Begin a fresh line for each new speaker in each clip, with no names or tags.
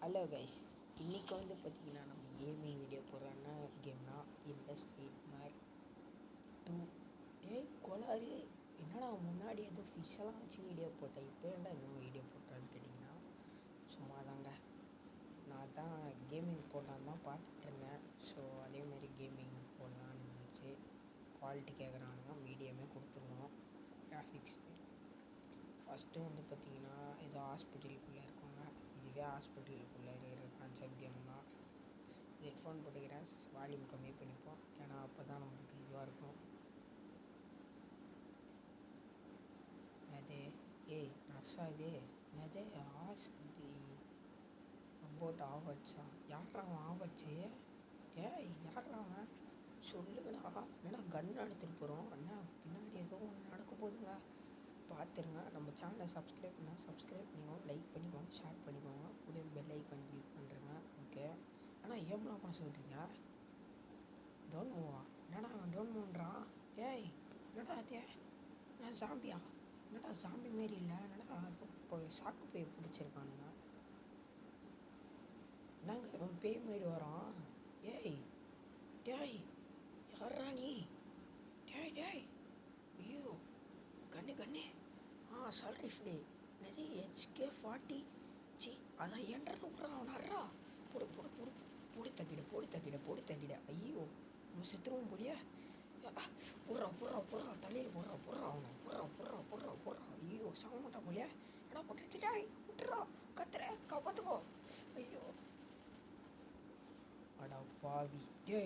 Hello guys, இன்றைக்கி வந்து பார்த்திங்கன்னா நம்ம கேமிங் வீடியோ போடுறோன்னா கேம்னா இண்டஸ்ட் நைட்மேர் 2. டேய் கோளாறு, என்னடா முன்னாடி ஏதோ ஃபிஷ்ஷெல்லாம் வச்சு வீடியோ போட்டேன், இப்போ ஏன்டா இன்னும் வீடியோ போட்டான்னு கேட்டிங்கன்னா சும்மா தாங்க. நான் தான் கேமிங் போடலான்னு தான் பார்த்துட்ருந்தேன். ஸோ அதேமாரி கேமிங் போடலான்னு இருந்துச்சு. குவாலிட்டி கேட்குறானுங்க, மீடியமே கொடுத்துருவோம். கிராஃபிக்ஸ் ஃபஸ்ட்டு வந்து பார்த்திங்கன்னா ஏதோ ஹாஸ்பிட்டலுக்குள்ளே இருக்காங்க. இதுவே ஹாஸ்பிட்டலுக்குள்ளே இருக்கிற கான்செப்ட் கேம் தான். ஹெட்ஃபோன் போட்டுக்கிறேன், வால்யூம் கம்மி பண்ணிப்போம், ஏன்னா அப்போ தான் நம்மளுக்கு இதுவாக இருக்கும். அது ஏய் நர்ஸா இது என்னது இது அபவுட் ஆவட்ஸா? யாரா அவன் ஆவட்ஸு? ஏய் யாரா அவன் சொல்லுங்கடா. என்னடா கன் எடுத்துகிட்டு போகிறோம், என்ன பின்னாடி ஏதோ ஒன்று நடக்க போகுதுங்க, பார்த்துருங்க. நம்ம சேனலை சப்ஸ்கிரைப் பண்ணால் சப்ஸ்கிரைப் பண்ணிக்கோங்க, லைக் பண்ணிக்கோங்க, ஷேர் பண்ணிக்கோங்க, கூட பெல் ஐக்கான் கிளிக் பண்ணுறேங்க. ஓகே, ஆனால் ஏம்லாம் பண்ண சொல்கிறீங்க? டோன்ட் மூவா? என்னடா அவன் டோன்ட் மூவ்ன்றான்? ஏய் என்னடா அது? நான் ஜாம்பியா? என்னடா ஜாம்பி மாரி இல்லை, என்னடா அது இப்போ சாக்கு பேய் பிடிச்சிருக்கானுங்க. என்னங்க அவன் பேய் மாரி வரான்? ஏய் டேய் யாரா நீ? டேய் டேய் ஐயோ கண்ணு அசால்ட் ரைஃபிள் என்னது HK40 சி அதான் என்றது விட்றான் அவன் அறா. பொடி தக்கிட. ஐயோ நம்ம செத்துருவோம் போலியா? போடுறா தலையில் போடுறா அவனை போடுறா. ஐயோ சாக மாட்டான் போலியா? ஏன்னா போட்டுருச்சுடா, விட்டுறா, கத்துற, காப்பாற்றுக்கோ. ஐயோ அடா பாவி, டே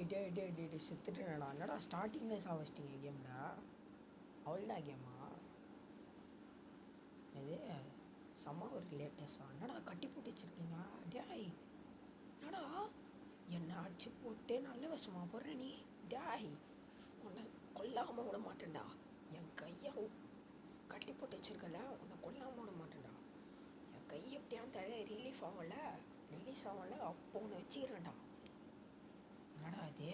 செத்துட்டேனடா. என்னடா ஸ்டார்டிங்கில் சாவச்சிட்டிங்க கேமில்? அவள்டா கேமா இது செம்ம ஒரு லேட்டஸ்டா. என்னடா கட்டி போட்டு வச்சுருக்கீங்க? டேய் என்னடா என்னை அடிச்சு போட்டு நல்ல விஷமா போடுற நீ? டேய் உன்னை கொல்லாமல் விட மாட்டேன்டா. என் கையை கட்டி போட்டு வச்சுருக்கல, உன்னை கொல்லாமல் விட மாட்டேன்டா. என் கை எப்படியா தர ரிலீஸ் ஆகலை அப்போ உன்னை வச்சுக்கிறேன்டா. என்னடா இது?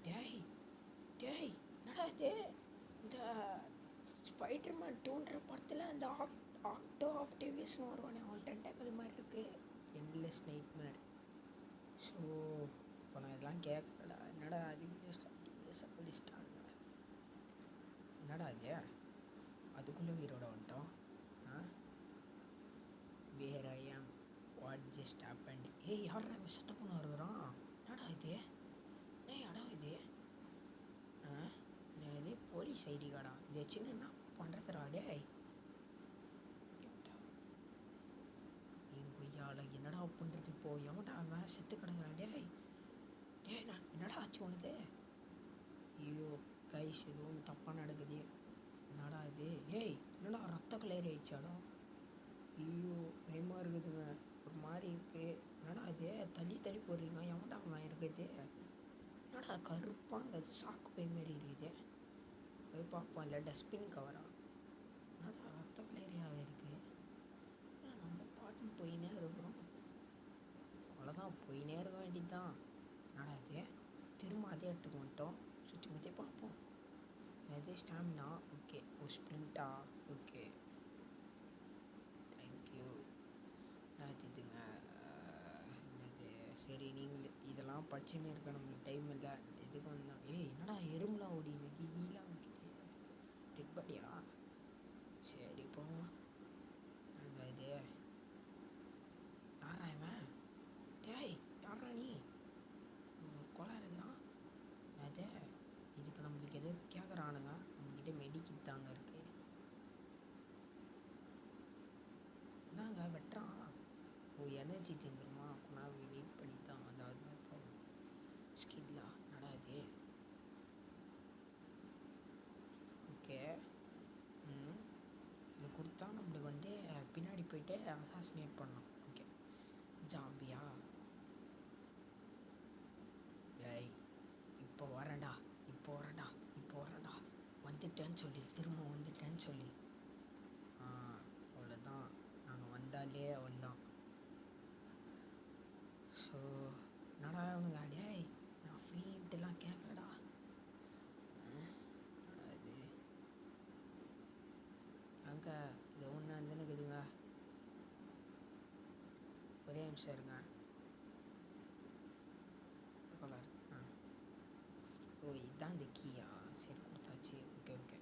டேய் என்னடா இது? இந்த ஸ்பைடர்மேன் 2ன்ற படத்தில் அந்த ஆக்டோ ஆக்டிவேஷன் வருவானே, அவன் டென்டக்கல் மாதிரி இருக்குது. Endless nightmare. ஸோ இப்போ நான் இதெல்லாம் கேட்கலடா. என்னடா அது ஸ்டார்டிங் என்னடா இது? அதுக்குள்ளே உயிரோட வந்துட்டோம். வேர் ஐ ஆம், வாட் ஜஸ்ட் ஹேப்பன்ட்? ஏய் யாரா இவன் செத்த பொண்ணு வருகிறான்? என்னடா இது? இது இது போலீஸ் ஐடி கார்டா? இது வச்சுன்னு என்ன பண்ணுறதுடா? டேய் கொய்யால என்னடா பண்ணுறது? இப்போ எவன்டா அவன் செத்து கிடக்குறான்? டேய் நான் என்னடா ஆச்சு உனக்கு? ஐயோ கைஸ் எதுவும் தப்பாக நடக்குது. என்னடா இது? ஏய் என்னடா ரத்த கலர் ஆயிடுச்சாடா? ஐயோ பயமாக இருக்குதுங்க, ஒரு மாதிரி இருக்குது. என்னடா இது தள்ளி போடுறீங்க? எவன்டா அவன் இருக்குது? என்னடா கருப்பாக அந்த சாக்கு பை மாரி இருக்குது? போய் பார்ப்போம். இல்லை டஸ்ட்பின் கவரா? என்னடா ரத்த கலரியாக இருக்குது? நம்ம பாட்டுன்னு போயினே இருக்கிறோம். அவ்வளோதான், போயினே இருக்க வேண்டியது தான். என்னடா இது? திரும்ப அதே இடத்துக்கு வந்துட்டோம். சுற்றி முற்றி பார்ப்போம். எது ஸ்டாமினா? ஓகே. ஸ்ப்ரிண்ட்டா? Okay thank you. இதுங்க என்னது? சரி நீங்கள் இதெல்லாம் படிச்சுன்னு இருக்க, நம்மளுக்கு டைம் இல்லை. எதுக்கு வந்தோம்? ஏய் என்னடா எறும்புலாம் ஓடினு கீழாக வைக்கிது? டெட் பாடியா? சரி போவோம். அங்கே இது யாரா இவன்? டேய் யாரா நீ? கொலை இருக்கிறான். அது இதுக்கு நம்மளுக்கு எதோ கேட்குறானுங்க. நம்மக்கிட்ட மெடிக்கிட் தாங்க இருக்குது. என்னங்க வெட்டுறான்? எனர்ஜி தந்துருமா? அப்படின்னா வெயிட் பண்ணி தான் அதாவது ஸ்கில்லா? என்னடா இது? ஓகே இது கொடுத்தா நம்மளுக்கு வந்து பின்னாடி போயிட்டு அசாசினேட் பண்ணலாம். Okay Zambia? டேய் இப்போ வரேன்டா வந்துட்டேன்னு சொல்லி, திரும்ப வந்துட்டேன்னு சொல்லி. அவ்வளோதான், நாங்கள் வந்தாலே அவ்வளோதான். ஸோ என்னடா அவனுங்க? டேய் நான் ஃப்ரீன்ட்டுலாம் கேட்கலடா. இது அங்கே இது ஒன்று வந்துன்னு இருக்குதுங்க. ஒரே நிமிஷம் இருங்க. ஆ ஓ இதுதான் இந்த கீயா? சரி கொடுத்தாச்சு. Okay okay.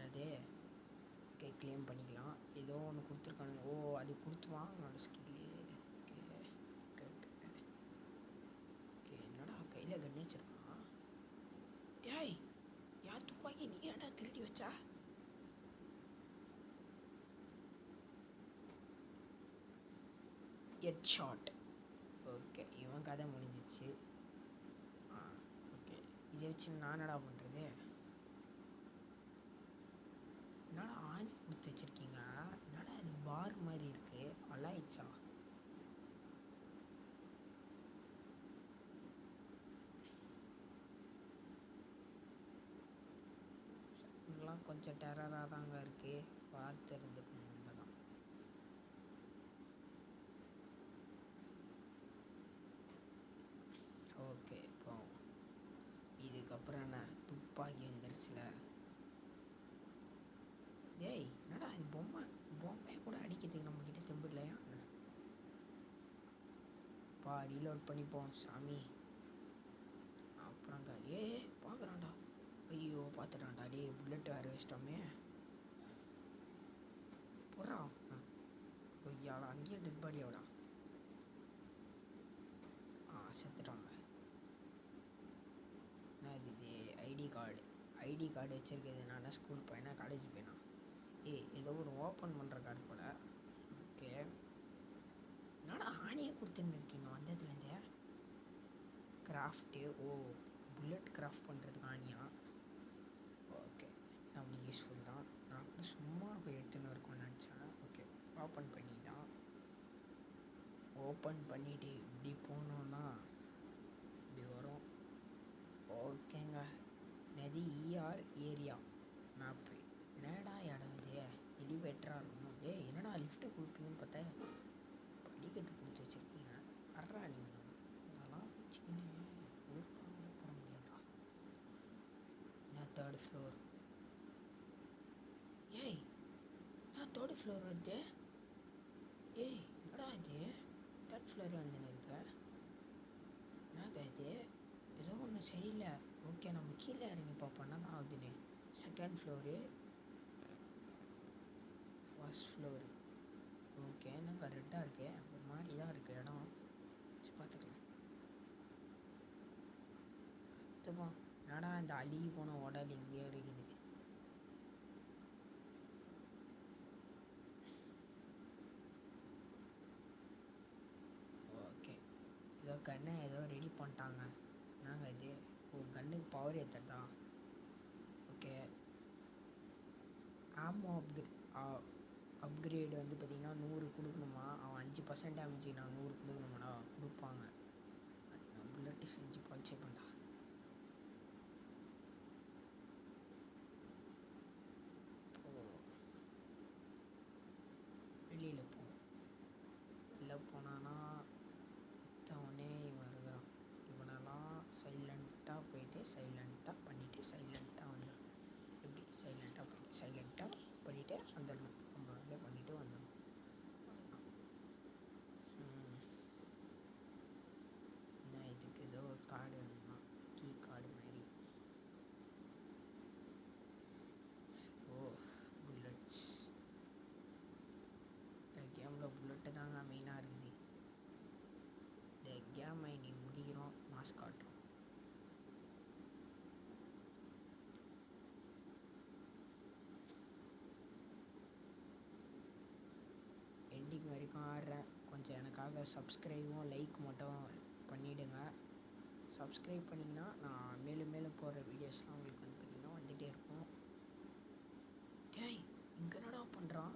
அதே ஓகே கிளைம் பண்ணிக்கலாம். ஏதோ ஒன்று கொடுத்துருக்கானுங்க. ஓ அது கொடுத்து வாங்கணும் skill. Okay okay okay okay. என்னடா கையில் கண்ணு வச்சிருக்கான்? டேய் யார் துப்பாக்கி நீ ஏன்டா திருடி வச்சா? Head shot. ஓகே இவன் கதை முடிஞ்சிச்சு. ஓகே இதை வச்சு நான் என்னடா பண்ணுறது? என்னடா ஆணி கொடுத்து வச்சுருக்கீங்க? என்னடா இது பார் மாதிரி இருக்குது? அலாயிடுச்சா? இதெல்லாம் கொஞ்சம் டெரராக தாங்க இருக்குது. பார்த்து இருந்துக்கணும். தான் ஓகே இப்போ இதுக்கப்புறம் என்ன துப்பாக்கி வந்துருச்சுல. டேய் என்னடா இது பொம்மையை கூட அடிக்கிறதுக்கு நம்மக்கிட்ட தெம்பு இல்லையா? ரீலோட் பண்ணிப்போம் சாமி. அப்புறங்க பார்க்குறான்டா. ஐயோ பார்த்துட்டான்டா. டேய் புல்லட் வேறு வச்சிட்டோமே. போடுறா ஐயாடா. அங்கேயே டெட் பாடியோடா. செத்துட்டாங்க. என்ன இது? ஐடி கார்டு வச்சுருக்குது. நான் ஸ்கூல் பையனா காலேஜ் பையனா? ஏதோ ஒரு ஓப்பன் பண்ணுற கார்டு போல். ஓகே என்னடா ஆணியை கொடுத்துன்னு இருக்கீங்க வந்ததுலேருந்தே? கிராஃப்ட்டு. ஓ புல்லட் கிராஃப்ட் பண்ணுறதுக்கு ஆணியா? ஓகே நம்மளுக்கு யூஸ்ஃபுல் தான். நான் கூட சும்மா போய் எடுத்துன்னு இருக்கோன்னு நினச்சேன். ஓகே ஓப்பன் பண்ணிட்டான். ஓப்பன் பண்ணிவிட்டு இப்படி போனோன்னா இப்படி வரும். ஓகேங்க. நதி ER ஏரியா மேப்பு. என்னடா இடம் இது? எலிவேட்டராக இருக்கணும். என்னடா லிஃப்ட்டு கொடுப்பீங்கன்னு பார்த்தா படிக்கட்டு கொடுத்து வச்சுருக்கீங்க. அறா நீங்கள் அதெல்லாம் வச்சுக்கின்னு ஊருக்காக போட முடியாதா? நான் 3rd ஃப்ளோர். நான் 3rd ஃப்ளோர் வருது. என்னடா இது? 3rd ஃப்ளோர் வந்துன்னு இருக்க. என்னங்க இது? ஏதோ ஒன்று சரியில்லை. ஓகே நம்ம கீழே இறங்கி பார்ப்போம்னா தான் ஆகுதுன்னு. 2nd floor 1st floor. Okay என்னங்க ரெட்டாக இருக்கு. ஒரு மாதிரி தான் இருக்குது இடம். சரி பார்த்துக்கலாம். பார்த்துப்போம். என்னடா இந்த அழுகி போன உடல் இங்கேயே இருக்குது. ஓகே ஏதோ கன்னை ஏதோ ரெடி பண்ணிட்டாங்க. என்னங்க இது? கன்னுக்கு பவர் ஏற்றுறதா? ஓகே ஆமோ அப்கிரேடு வந்து பார்த்திங்கன்னா 100 கொடுக்கணுமா? அவன் 5% டேமேஜ் நான் 100 கொடுக்கணுமாடா? கொடுப்பாங்க. அது நான் புல்லட்டு செஞ்சு பல்ச்சே பண்ணா. வெளியில் போ. வெளில போனான்னா இத்தவனே இவன் இருக்கிறான். இவனெல்லாம் சைலண்ட்டாக போயிட்டு சைலண்ட்டாக பண்ணிவிட்டு சைலண்ட்டாக வந்துடும். எப்படி சைலண்ட்டாக போயிட்டு சைலண்ட்டாக பண்ணிவிட்டு வந்துடணும். நம்ம அப்படியே பண்ணிவிட்டு வந்துடணும். இன்னும் இதுக்கு ஏதோ ஒரு கார்டு வேணுமா? கீ கார்டு மாதிரி. புல்லட்ஸ். இந்த கேமில் புல்லட்டு தாங்க மெயினாக இருக்குது. இந்த கேமை நீ முடிக்கிறோம் மாஸ் காட்டுறோம். எண்டிங் வரைக்கும் ஆடுறேன். கொஞ்சம் எனக்காக சப்ஸ்கிரைபும் லைக் மட்டும் பண்ணிவிடுங்க. சப்ஸ்கிரைப் பண்ணிங்கன்னா நான் மேலும் மேலும் போடுற வீடியோஸ்லாம் உங்களுக்கு வந்து பார்த்திங்கன்னா வந்துகிட்டே இருக்கும். இங்கே என்னடா பண்ணுறான்?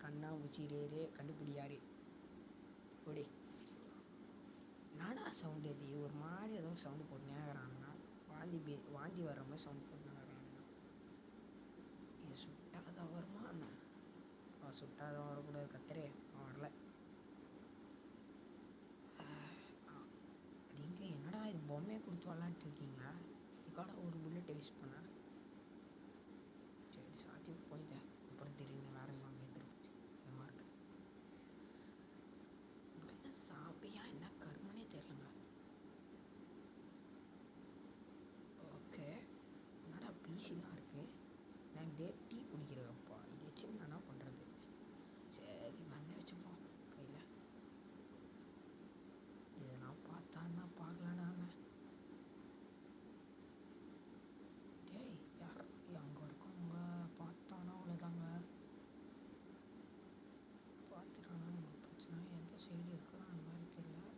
கண்ணா உச்சிரேரு கண்டுபிடி யாரு? ஓடி. என்னடா சவுண்டு இது? ஒரு மாதிரி ஏதோ சவுண்டு போட்டு நேரானுங்க. வாந்தி வர்ற மாதிரி சவுண்டு போட்டு நேரானுங்க. இது சுட்டாதான் வருமா? சுட்டாதான் வரக்கூடாது. கத்துறே வரல. நீங்கள் என்னடா இது பொம்மையை கொடுத்து விளாண்டுட்டு இருக்கீங்க? இதுக்காக ஒரு புல்லட் வேஸ்ட் பண்ண. சரி சாத்தி போயிட்டேன். அப்புறம் தெரியுங்க வேறு சாமி எடுத்துருச்சு. ஏசி தான் இருக்குது. நான் டீ குடிக்கிறேன்ப்பா. இது வச்சு நான் என்ன பண்ணுறது? சரி மண்ணை வச்சுப்போம் கையில். இதை நான் பார்த்தான்னா பார்க்கலான்னு டேய் யார் அங்கே இருக்கவங்க பார்த்தானா அவ்வளோதாங்க. பார்த்துட்டானா நம்ம பிரச்சனை. எந்த சைடு இருக்கிறான் அந்த மாதிரி தெரியல.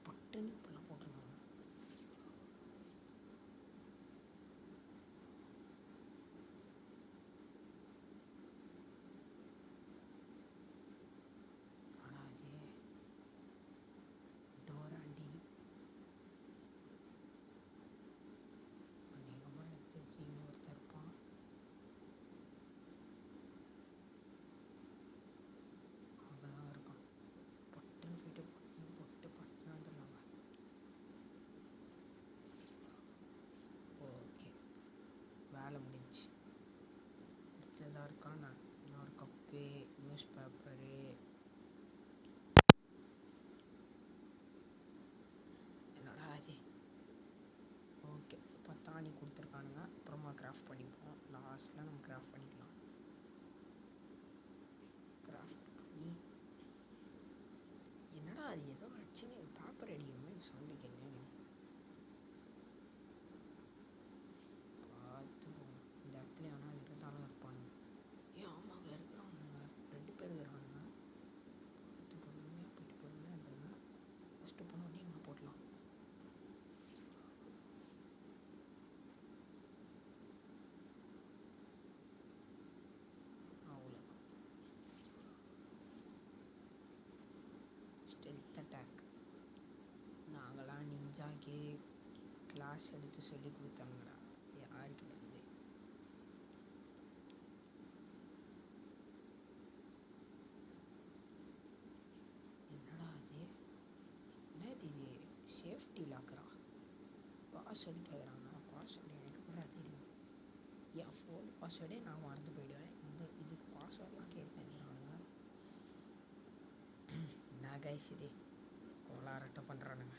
பட்டுன்னு இப்பெல்லாம் போட்டிருந்தாங்க. ஆனால் அது டோராண்டி அநேகமாக எனக்கு தெரிஞ்சு இன்னொருத்தர் இருப்பான். அங்கே தான் இருக்கான். பட்டுன்னு போயிட்டு பட்டுன்னு வந்துடலாங்க. ஓகே வேலை முடிஞ்சு. அடுத்ததாக இருக்கான். நான் இன்னொரு கப்பு நியூஸ் பேப்பரு என்னடா அது. ஓகே பத்தாணி கொடுத்துருக்கானுங்க. அப்புறமா கிராஃப்ட் பண்ணிப்போம். லாஸ்ட்டில் நம்ம கிராஃப்ட் பண்ணிக்கலாம். கிராஃப்ட் பண்ணி என்னடா அது ஏதோ அடிச்சுன்னு பேப்பர் அடிக்கிற மாதிரி சவுண்டு கேட்குறேன். பார்த்துப்போம். இந்த இடத்துல ஆனால் இருந்தாலும் இருப்பானுங்க. ஆமாங்க இருக்கிறானுங்க. 2 பேர் இருக்கிறானுங்க. பார்த்து பொறுமையாக போயிட்டு பொறுமையாக இருந்தாங்க. ஃபஸ்ட்டு போனோடனே இங்கே போடலாம். அவ்வளோதான். Stealth attack. நாங்களாம் நிஞ்சாக்கே கிளாஸ் எடுத்து சொல்லி கொடுத்தாங்கடா. யாருக்கிட்ட இருந்து? என்னடா அது? என்னது இது? சேஃப்டி லாக்கரா? பாஸ்வேர்டு கேட்குறாங்க. பாஸ்வேர்டு எனக்கு கூட தெரியும். என் ஃபோன் பாஸ்வேர்டே நான் மறந்து போயிடுவேன். இதுக்கு பாஸ்வேர்டெலாம் கேட்குறாங்க. என்ன கைஸ் இது? கோளாரட்டை பண்ணுறானுங்க.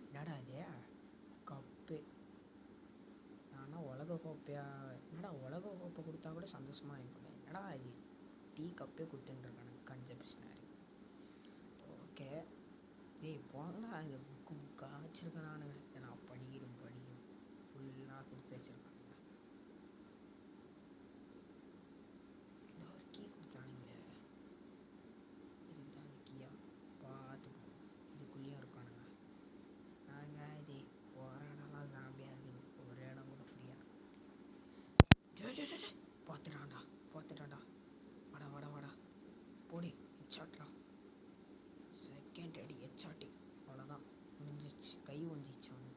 என்னடா இது? கப்பு. நானா உலக கோப்பையா? என்னடா உலக கோப்பை கொடுத்தா கூட சந்தோஷமாக இருக்கும். என்னடா இது? டீ கப்பே கொடுத்துட்டுருக்கானுங்க கஞ்ச பிஸ்னாரி. ஓகே டேய் போங்கடா. இந்த புக்காக வச்சுருக்கானுங்க. இதை நான் படிக்கிறேன் ஃபுல்லாக கொடுத்து வச்சுருக்கானுங்க. இந்த ஒரு கீ கொடுத்தானுங்களே. இதுக்கு தான் அந்த கீயா? பார்த்துப்போம். இதுக்குள்ளேயும் இருக்கானுங்க. நாங்கள் இது போகிற இடம்லாம் ஜாம்பியாக இருக்குது. ஒரு இடம் கூட ஃப்ரீயாக. பார்த்துட்டான்டா. வாடா போடி. ஹெட்ஷாட்ரா. செகண்ட் அடி ஹெட்ஷாட்டு. அவ்வளோதான் முடிஞ்சிச்சு. கை ஒஞ்சிச்சு அவனு.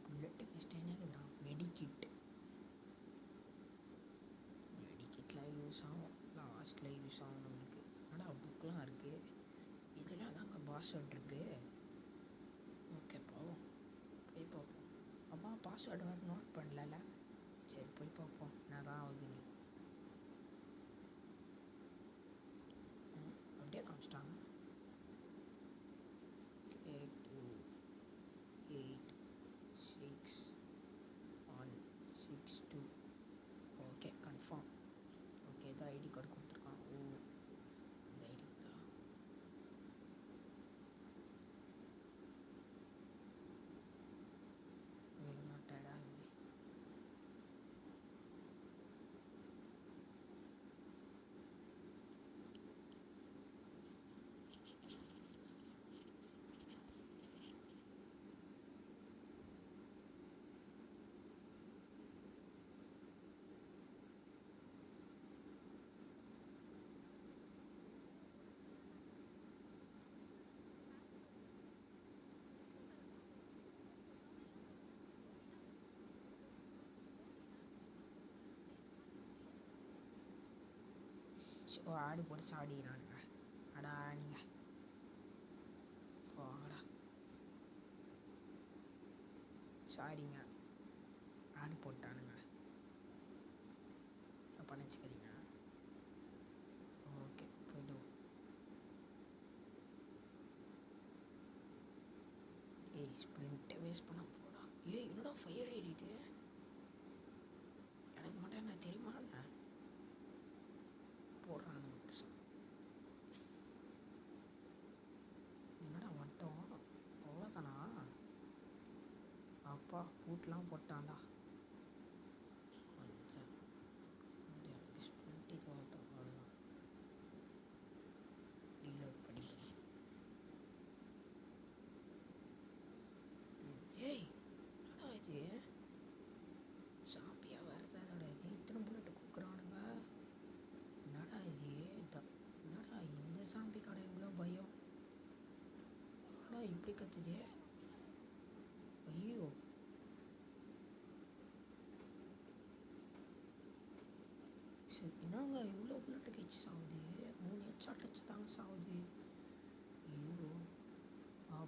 புல்லட்டு ஃபஸ்ட் என்னக்குதுடா? மெடிக்கிட்லாம் யூஸ் ஆகும். லாஸ்ட்டில் யூஸ் ஆகும் நம்மளுக்கு. புக்கெலாம் இருக்குது. இதில் தாங்க பாஸ்வேர்ட் இருக்குது. ஓகே போவோம். போய் பார்ப்போம். அம்மா பாஸ்வேர்டு வேறு நோட் பண்ணல. சரி போய் பார்ப்போம் என்ன தான் ஆகுதுன்னு. அப்படியே காமிச்சிட்டாங்க. 82866162. Okay confirm. ஓகே ஏதோ ஐடி கார்டு கொடுத்துருக்கான். அந்த ஐடி தான். வெளிநாட்டடா இது. ஸோ ஆடி போட்டு சாடிக்கிறானுங்க. அடா நீங்கள் போங்கடா. சாரிங்க ஆடி போட்டானுங்க. தப்பாக நினச்சிக்காதீங்க. ஓகே போய்டுவோம். ஸ்ப்ரிண்ட்டை வேஸ்ட் பண்ண போடா. ஏய் என்னடா ஃபயர் ஏறிது, எனக்கு மட்டும் என்ன தெரியுமா என்ன போடுறானுங்க பெருசாக. என்னடா மட்டும் அவ்வளோதானா? அப்பா பூட்லாம் போட்டான்டா. கொஞ்சம் எனக்கு ஸ்ப்ரிண்ட் இது மட்டும் அவ்வளோதான். ரீலோட் படி. ஏய் என்னடா இது சாப்பியாக வருது, அதோட இது இத்தனை புல்லட்டு கொடுக்குறானுங்க. என்னடா இது என்னடா இந்த சாம்பி கடை இவ்வளோ பயம், என்னடா இப்படி கத்துது. ஐயோ சரி என்னங்க இவ்வளோ புல்லட்டு கழிச்சு சாகுது, 3 ஹெட்ஷாட் அடிச்சு தாங்க சாகுது. ஐயோ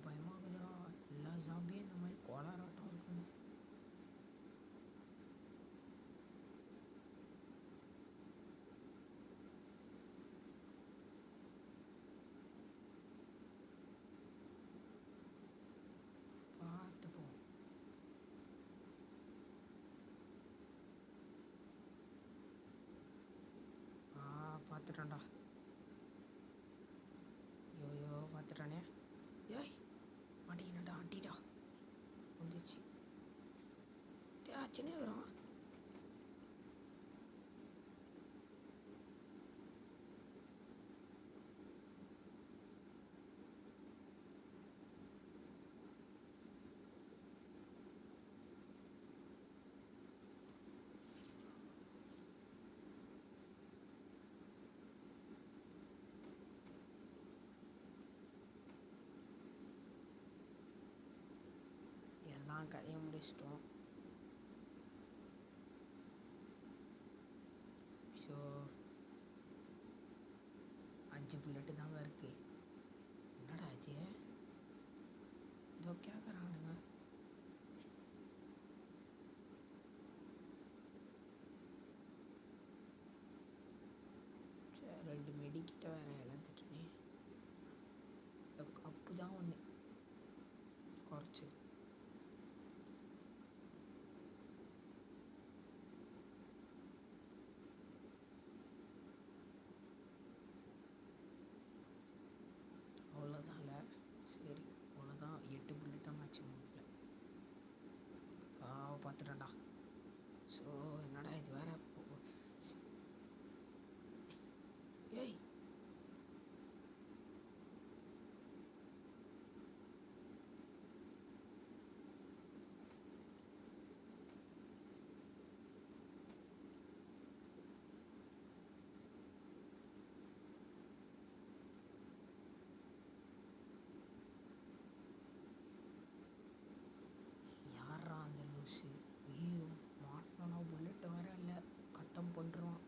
பயமாகுதுடா. எல்லா ஜாம்பியும் இந்த மாதிரி கோளாராட்டம் இருக்குங்க. பார்த்துப்போம். பார்த்துட்டான்டா. ஐயோ பார்த்துட்டானே. ஏய் மாட்டிக்கினாடா, அடிடா வந்துச்சு. டே ஆச்சுன்னே வரும். எல்லாம் கதையை முடிச்சிட்டோம். ஸோ 5 புல்லட்டு தாங்க இருக்குது. என்னடா ஆச்சு இதோ கேட்குறானுங்க. சரி 2 மெடிக்கிட்ட வேறு இழந்துட்டேனே. அப்பு தான் ஒன்று குறைச்சி. அவ்வளோதான்ல. சரி அவ்வளோதான், 8 புல்லட் தான் மேக்ஸிமம் இல்லை. பார்த்துட்டான்டா. ஸோ என்னடா இது வேற. ஏய் யாரா அந்த லூஸு. ஐயோ மாட்டினா புல்லட் வேற இல்லை, கத்தம் பண்ணுறான்.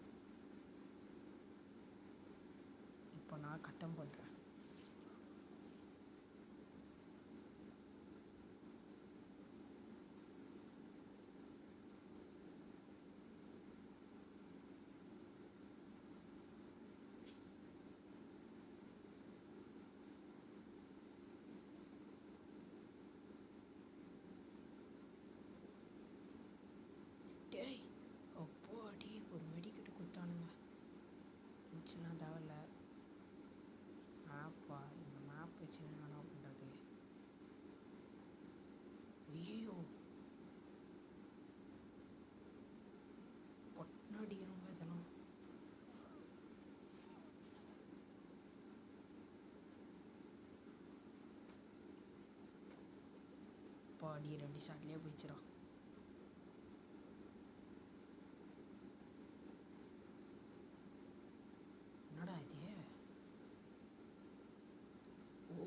இப்போ நான் கத்தம் பண்ணுறேன். டேய் அப்போ அடி ஒரு மெடிக்கிட்டு கொடுத்தானுங்க. மிச்சம்லாம் தேவையில்ல. மேப்பா இந்த மேப் வச்சு என்ன பண்ணுறது. ஐயோ பொட்டனை அடிக்கணுங்க இதெல்லாம். அப்பா அடி 2 ஷாட்லேயே போயிடுச்சுடா. என்னடா இது. ஓ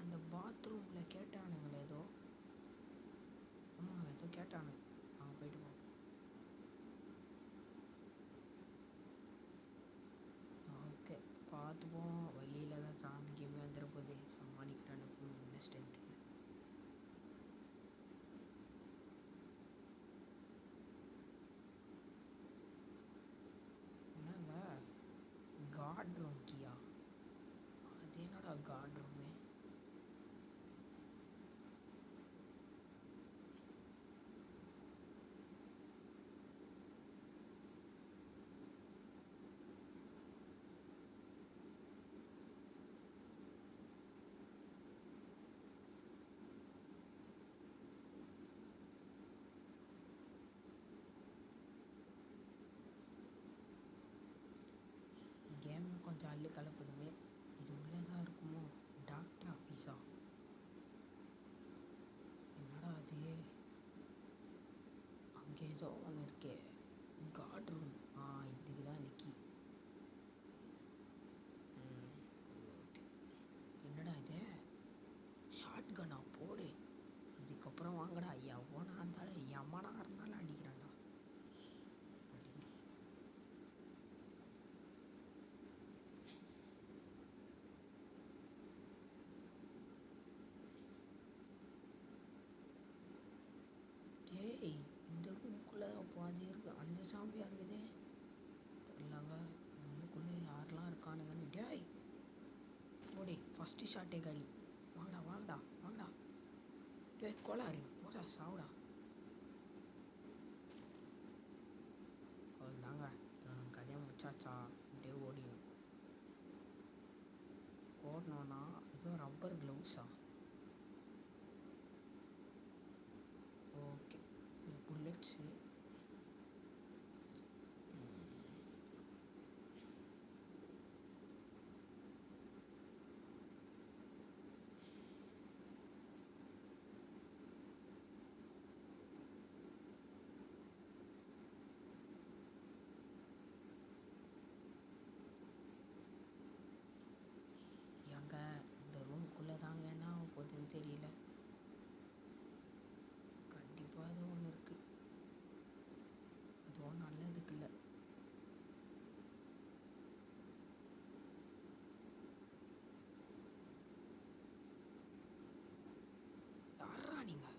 அந்த பாத்ரூமில் கேட்டானுங்களே ஏதோ. ஆமாம் ஏதோ கேட்டானுங்க. போயிட்டு போ. ஓகே பார்த்துப்போம். வழியில் தான் சாமி கேமே வந்துட போகுது, சமாளிக்கிறானுக்கும் இந்த ஸ்ட்ரென்த்து. என்னங்க காட் ரூம் கியா, அது என்னடா காட் ரூமு. கல் கலப்புதுங்க. இது உள்ளே தான் இருக்குமோ? டாக்டர் ஆஃபீஸா? என்னடா அது? அங்கே ஏதோ ஒன்று இருக்கே. Card room. இதுக்கு தான் நிக்கி. ஓகே. என்னடா இது? ஷார்ட் கன்னா போடு. இதுக்கப்புறம் வாங்கடா. எவனா இருந்தாலும் எமனா இருந்தாலும் அடிக்கிறான்டா. டேய், இந்த ரூமுக்குள்ளே பாதி இருக்கு. அந்த சாம்பியாக இருக்குது தெரியலங்க. ரூமுக்குள்ளே யாரெல்லாம் இருக்கானுங்கன்னு. டேய் ஓடி, ஃபஸ்ட்டு ஷாட்டே காலி. வாங்கடா வாங்கடா வாங்கடா. டேய் கோளாறு போடா, சாவுடா. அவ்வளோதாங்க, கதையை முடிச்சாச்சா? அப்படியே ஓடிடும். ஓடணுன்னா ஏதோ ரப்பர் க்ளவுஸா? ஓகே. புல்லட்ஸு. ஏங்க இந்த ரூமுக்குள்ளே தாங்க என்ன ஆக போகுதுன்னு தெரியல. கண்டிப்பாக அது ஒன்று இருக்குது. அதுவும் நல்லதுக்கு இல்லை. யாரா நீங்கள்?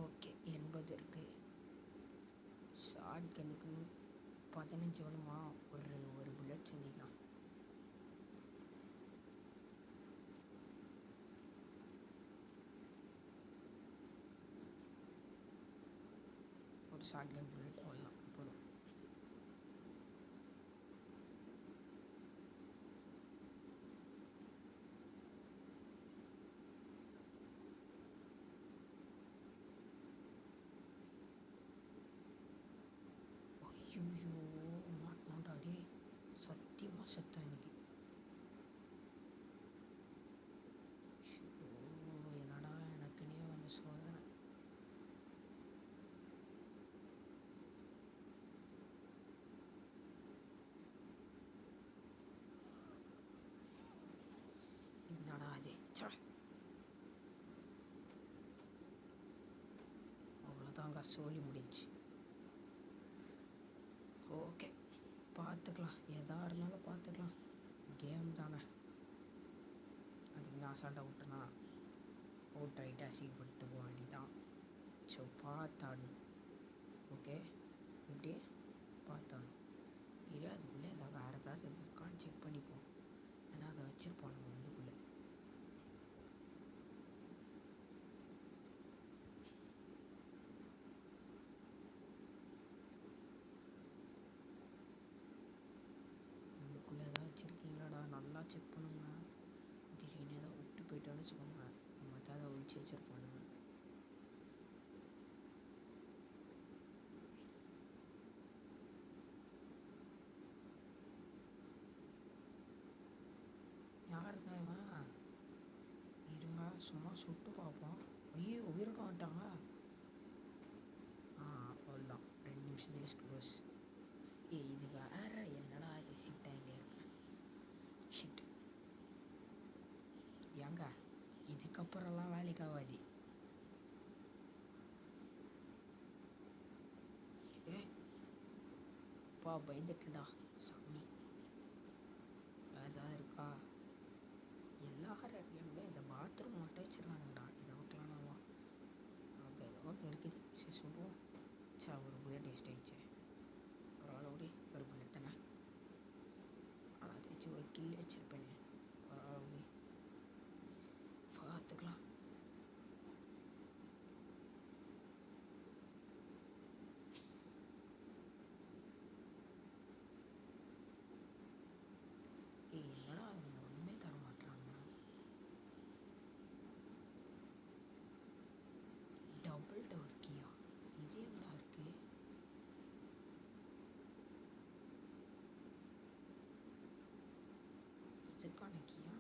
ஓகே, 80 இருக்குது. ஷார்ட் கன்னுக்கு 15 வேணுமா? ஒரு புல்லட் செஞ்சிக்கலாம். ஒரு ஷார்ட் கன் புல்லட் போடலாம் போதும். ஐயோ மாட்டோம்டா. டே சத்தியமாக செத்தேன் இன்னைக்கு. என்னடா எனக்குன்னே வந்து சோதனை. என்னடா அது? சா, அவ்வளோதாங்க, சோலி முடிச்சு. ஓகே, பார்த்துக்கலாம். எதா இருந்தாலும் பார்த்துக்கலாம். கேம் தானே. அதுக்கு நான் அசால்ட்டாக விட்டேனா? அவுட் ஆகிட்டு அசிங்கப்பட்டு போக வேண்டிதான். ஸோ பார்த்தாடும். ஓகே, இப்படி பார்த்தாடும். இல்லை அதுக்குள்ளே ஏதாவது வேறு ஏதாவது இருக்கான்னு செக் பண்ணிப்போம். ஏன்னா அதை வச்சுருப்போம் நம்ம உள்ளுக்குள்ளே. உள்ளுக்குள்ளே ஏதாவது வச்சுருக்கீங்களாடா? நல்லா செக் பண்ணுங்க. திடீர்னு ஏதாவது விட்டு போயிட்டோன்னு வச்சுக்கோங்க, நம்ம தான் அதை ஒழிச்சு வச்சுருப்பானுங்க. யாருங்க இவன்? இருங்க சும்மா சுட்டு பார்ப்போம். ஐயோ உயிரோட வந்துட்டாங்க. அவ்வளோதான், 2 நிமிஷத்துல க்ளோஸ். இது வேறு என்னடா சிட்டாயிலே இருக்கேன். ஷிட். ஏங்க இதுக்கப்புறம்லாம் வேலைக்கு ஆகாது. பயந்துட்டுடா சாமி. ஏதாவது இருக்கா? எல்லாரும் இருக்கீங்களே, இந்த பாத்ரூம் மட்டும் வச்சுருக்கானுங்கடா. இதை விட்டுலாம்வா? ஓகே, ஏதோ ஒன்று இருக்குது. சரி சொல்லுவோம். ஒரு புல்லட் வேஸ்ட் ஆகிடுச்சு. பரவாயில்ல ஓடி, ஒரு புல்லட் தானே. ஆனால் அதை வச்சு ஒரு கில் வச்சுருப்பேனே. பரவாயில்ல பார்த்துக்கலாம். இதுக்கான கீயா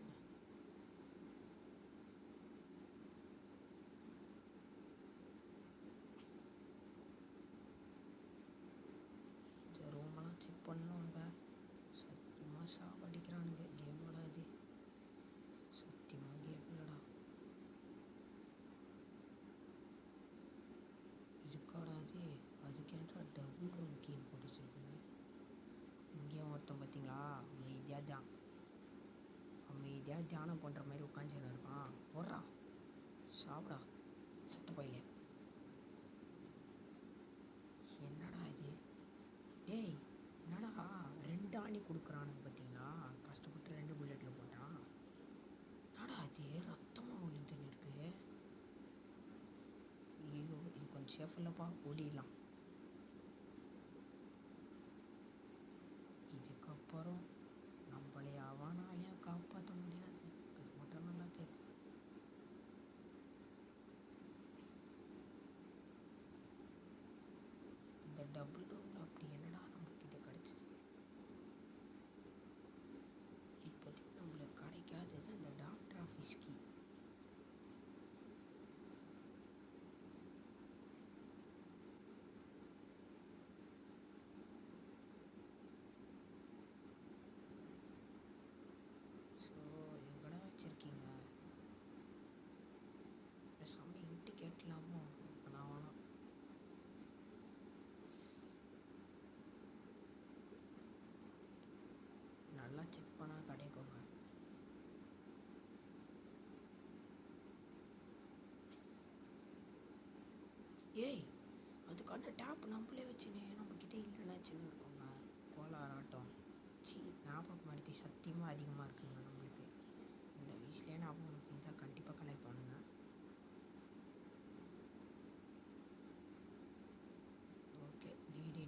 இந்த ரூமெல்லாம் செக் பண்ணோங்க. சத்தியமாக சாவடிக்கிறானுங்க. கேமோட இது சத்தியமாக கேம் இல்லைடா. இதுக்காடா அது அதுக்கேன்றா டபுள் ரூம் கீன்னு போட்டு வச்சுருக்குங்க. இங்கேயும் ஒருத்தன் பார்த்தீங்களா அமைதியாக தியானம் பண்ணுற மாதிரி உட்காந்துன்னு இருக்கான். போடுறா சாப்பிடா செத்த பையில. என்னடா இது டேய், என்னடா 2 ஆணி கொடுக்குறானுங்க பார்த்தீங்களா. கஷ்டப்பட்டு 2 புல்லெட்டில் போட்டான். என்னடா இது ரத்தமாக ஒழிஞ்சுன்னு இருக்கு. ஐயோ இது கொஞ்சம் சேஃப் இல்லைப்பா, ஓடிடலாம். இதுக்கப்புறம் நம்மளே அவனாலையும் காப்பாற்ற முடியாது. அது மட்டும் நல்லா தெரியுது. இந்த டபுள் ரூமில் அப்படி என்னடா நம்மக்கிட்ட கிடச்சிது. இப்போதைக்கு நம்மளுக்கு கிடைக்காதது அந்த டாக்டர் ஆஃபீஸ் கீ. ஸோ எங்கடா வச்சுருக்கீங்க? பேசாமல் இன்ட்டு கேட்கலாமோ? நான் வேணாம். நல்லா செக் பண்ணால் கிடைக்குங்க. ஏய், அதுக்கான டேப் நம்மளே வச்சுனே நம்மக்கிட்ட இல்லைன்னா சின்ன இருக்கோங்க. கோளாறாட்டம் ஞாபகம் மருத்தி சத்தியமாக அதிகமாக இருக்குங்க நம்மளுக்கு. இந்த வயசுலேயே ஞாபகம் மருத்தி இருந்தால் கண்டிப்பாக கனெக்ட் பண்ணுங்க. ஓகே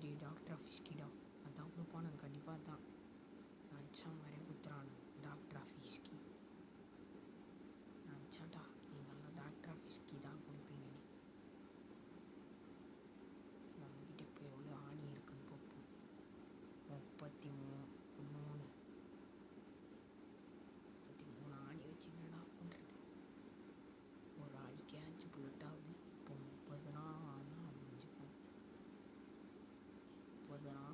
டி டாக்டர் ஆஃபீஸ் கீடா அதான் கொடுப்பானுங்க கண்டிப்பாக. தான் நினச்சா மாதிரி குத்துறானு டாக்டர் ஆஃபீஸ் கீ. நினச்சாட்டா நீங்கள்லாம் டாக்டர் ஆஃபீஸ் கீ தான் கொடுப்பீங்க. நம்மக்கிட்ட இப்போ எவ்வளோ ஆணி இருக்குன்னு பார்ப்போம். 33 ஆணி வச்சு என்னடா பண்ணுறது. ஒரு ஆணிக்கே 5 புல்லட் ஆகுது. இப்போ 30னா முடிஞ்சுப்போம். 30னா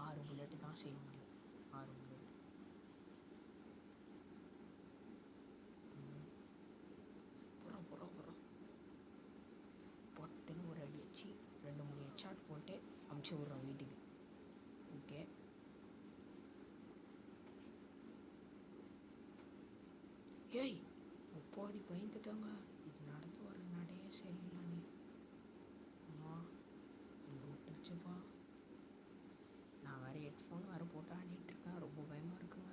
6 புல்லட்டு தான் செய்ய முடியும். 6 புல்லட் போகிறோம் பொட்டுன்னு ஒரு அடி வச்சு 2-3 ஹெட்ஷாட் போட்டு அமுச்சு விட்றோம் வீட்டுக்கு. ஓகே ஏய் முப்பாடி பயந்துட்டாங்க. இது நடந்து வர நடையே சரியில்லை. நீ அம்மா இங்கே விட்டுருச்சுப்பா. நான் வேறு ஹெட்ஃபோன் வேறு போட்டு ஆடிட்டுருக்கேன். ரொம்ப பயமாக இருக்குங்க.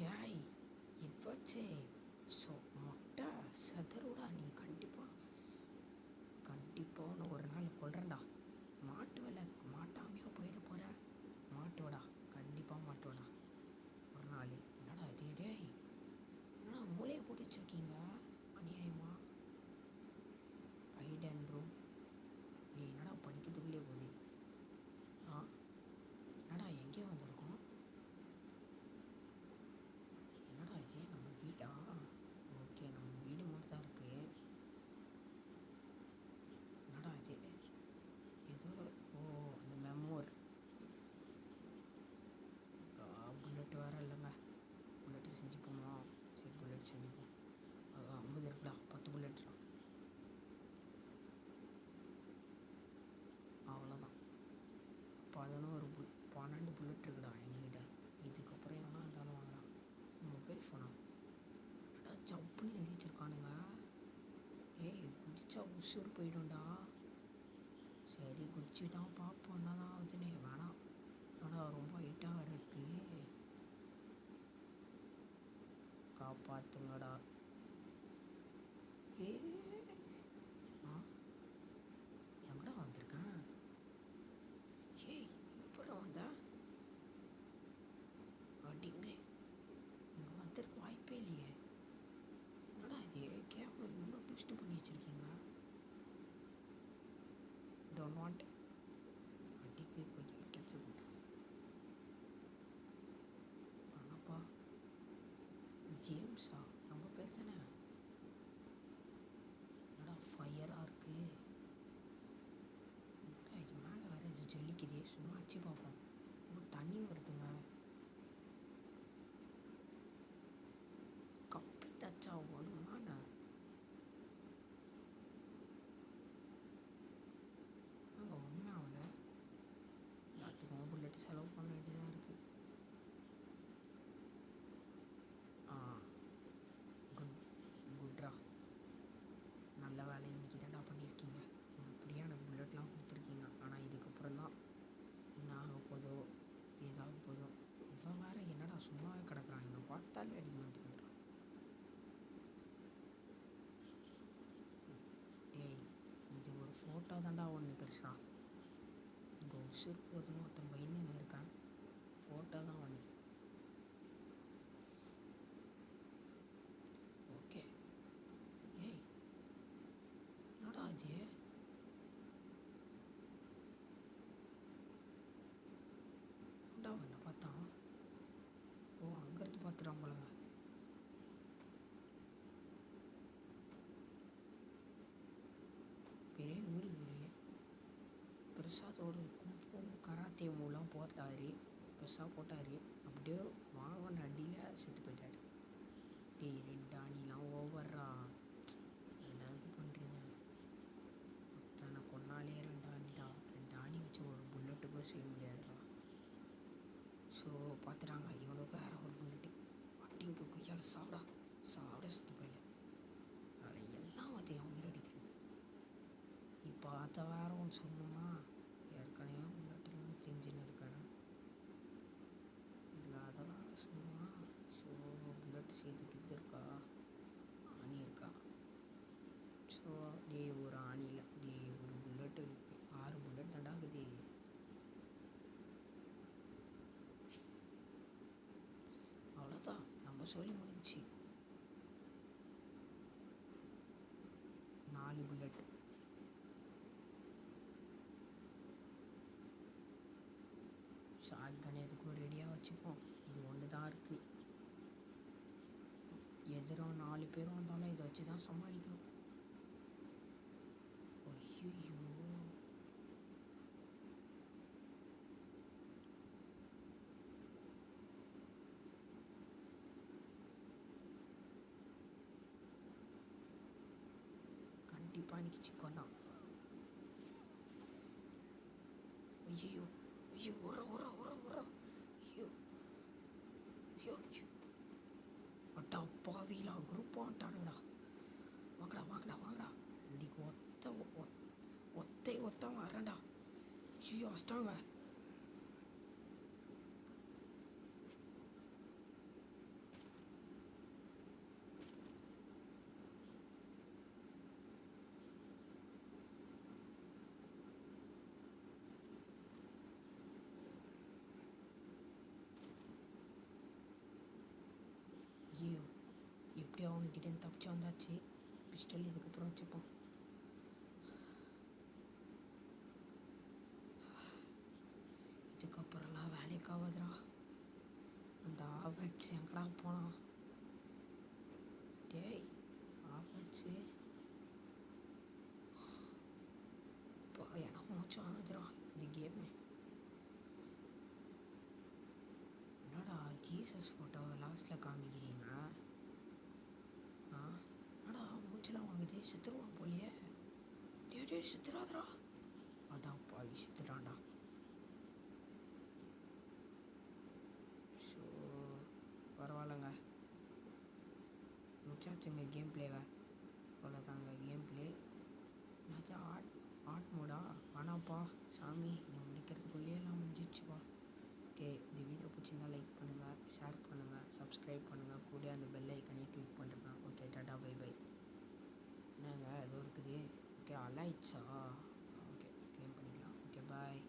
டேய் இட்வாச்சே ஸோ மொட்டை சதருடா. நீ கண்டிப்பாக ஒன்று ஒரு நாள் கொள்றேன்டா. மாட்டாமையாக போயிட போகிற. மாட்டுவடா கண்டிப்பாக மாட்டுவடா ஒரு நாள். என்னடா இது டேய், என்னடா மூளையை போட்டு வச்சுருக்கீங்க அநியாயமா. ஐடன் ரூம் நீ என்னடா படிக்கிறதுக்குள்ளே போகுது. என்னடா எங்கேயோ வந்திருக்கோம். என்னடா இது நம்ம வீடா? ஓகே நம்ம வீடு மாதிரி தான் இருக்குது. என்னடா இது ஏதோ அந்த மெமோர் புல்லட் வேறு இல்லைங்க. புல்லட்டு செஞ்சு போனோம். சரி புல்லட் செஞ்சுப்போம். 50 இருக்குடா. 10 புல்லட்லாம் அவ்வளோதான். 12 புல்லட் இருக்குடா எங்ககிட்ட. இதுக்கப்புறம் எவனா இருந்தாலும் வாங்கலாம். மொபைல் ஃபோனா என்னடா ஜப்புன்னு எழுதி வச்சிருக்கானுங்க. ஏய் குதிச்சா உசுறு போயிடும்டா. சரி குதிச்சு தான் பார்ப்போம் என்னதான் ஆகுதுன்னு. வேணாம் ஆனால் ரொம்ப ஹைட்டாக வேறு இருக்குது. காப்பாற்றுங்கடா. எங்கடா வந்திருக்கேன். ஏய் எப்படா வந்தா அடிங்க. இங்கே வந்திருக்க வாய்ப்பே இல்லையே. என்னடா இது கேமரா இவ்வளோ ட்விஸ்ட் பண்ணி வச்சுருக்கீங்க. டோன்ட் வாண்ட் ஜேம்ஸா நம்ம பேர் தானே? என்னடா ஃபயராக இருக்கு. என்னடா இது மேலே வேறு இது ஜெல்லிக்குதே. சும்மா அடிச்சு பார்ப்போம். தண்ணி வருதுங்க. கப்பி தச்சா ஓடுமாண்ண? நாங்கள் ஒன்றுமே ஆகலை. எல்லாத்துக்கும் புல்லட் செலவு பண்ண வேண்டியதாக இருக்குது. குட் குட்ரா. நல்ல வேலை இன்றைக்கி தான்டா பண்ணியிருக்கீங்க. இப்படியே எனக்கு புல்லட்லாம் கொடுத்துருக்கீங்க. ஆனால் இதுக்கப்புறம் தான் என்ன ஆக போதோ ஏதாவது போதோ. இவன் வேறு என்னடா சும்மாவே கிடக்குறான். இவன் பார்த்தாலே அடிக்க வந்துக்கிறான். டேய், இது ஒரு ஃபோட்டோ தான்டா ஒன்று பெருசா. இங்கே உசுர் போதுன்னு ஒருத்தன் பையன்னு இருக்கான். ஃபோட்டோ தான் ஒன்று. ஓகே. ஏய் என்னடா இது? என்னடா என்ன பார்த்தான்? ஓ, அங்கேருந்து பார்த்துட்டான் போலங்க. பெரிய ஊர் இவரு. பெருசாக ஒரு கும்பம் கராத்தே மூலம் போட்டார். பெருசாக போட்டார். அப்படியே வாங்கின அடியில் செத்து போயிட்டார். டேய், 2 அணிலாம் ஓவர்ரா. என்ன இது பண்ணுறீங்க? அத்தனை கொன்னாலே 2 அணிடா. 2 அணி வச்சு ஒரு புல்லட்டு கூட செய்ய முடியாதுடா. ஸோ பார்த்துட்டாங்க. இவனுக்கு வேறு ஒரு புல்லட்டு. அட்டிங்க கொய்யால் சாப்பிட செத்து போயில. அதில் எல்லாம் வந்து அவங்க அடிக்கணும். இப்போ அதை வேற ஒன்று சொல்லணுமா? ஏற்கனவே புல்லட்டுலாம் செஞ்சுன்னு இருக்கேன். இதில் அதை வேற சொல்லணுமா? ஸோ புல்லட்டு செய்துக்கு இது இருக்கா? ஆணி இருக்கா? ஸோ ஒரு ஆணியில் ஒரு புல்லட்டு 6 புல்லட் தண்டாகுது. அவ்வளோதான், நம்ம சொல்லி முடிஞ்சிச்சு. 4 புல்லட். ஷார்ட் கன் எதுக்கும் ரெடியாக வச்சுப்போம். இது ஒன்று தான் இருக்குது. எதிரும் 4 பேரும் வந்தாலும் இதை வச்சு தான் சமாளிக்கணும். ஐயோ, கண்டிப்பாக இன்னைக்கு சிக்கன் தான். ஐயோ ஐயோ, உர ஐயோ ஐயோ ஐயோ. அட்டா பாவிலா, குரூப்பாக வந்துட்டானுங்கடா. வாங்கடா. இன்னைக்கு ஒத்த வரேன்டா. ஐயோ அஷ்டாங்க. ஐயோ, எப்படியோ அவனுக்கிட்டேருந்து தப்பிச்சு வந்தாச்சு. பிஸ்டல் இதுக்கப்புறம் வச்சுப்போம். இதுக்கப்புறம்லாம் வேலைக்கு ஆகாதுடா. அந்த ஆவட்ஸ் எங்கடா போனான்? டேய், ஆவட்ஸு இப்போ எனக்கு மூச்சு வாங்குதுடா இந்த கேமு. என்னடா ஜீசஸ் ஃபோட்டோவை லாஸ்ட்டில் காமிக்கிறீங்க? என்னடா மூச்செல்லாம் வாங்குது? செத்துருவான் போலியே. டே செத்துறாதடா. அடா பாவி, செத்துட்டான்டா. ஸோ பரவாயில்லைங்க, முடிச்சாச்சுங்க கேம் பிளேவை. அவ்வளோதாங்க கேம் பிளே. என்னாச்சும் ஆட் மோடா? ஆனாப்பா சாமி, நீ முடிக்கிறதுக்குள்ளேயே எல்லாம் முடிஞ்சிச்சுப்பா. ஓகே, இந்த வீடியோ பிடிச்சிருந்தா லைக் பண்ணுங்கள், ஷேர் பண்ணுங்கள், சப்ஸ்கிரைப் பண்ணுங்கள். கூட அந்த பெல் ஐக்கனையும் கிளிக் பண்ணுறேன். Okay, tata bye bye. என்னங்க ஏதோ இருக்குது? ஓகே, அலாயிட்ஸா? ஓகே, க்ளைம் பண்ணிக்கலாம். ஓகே, பாய்.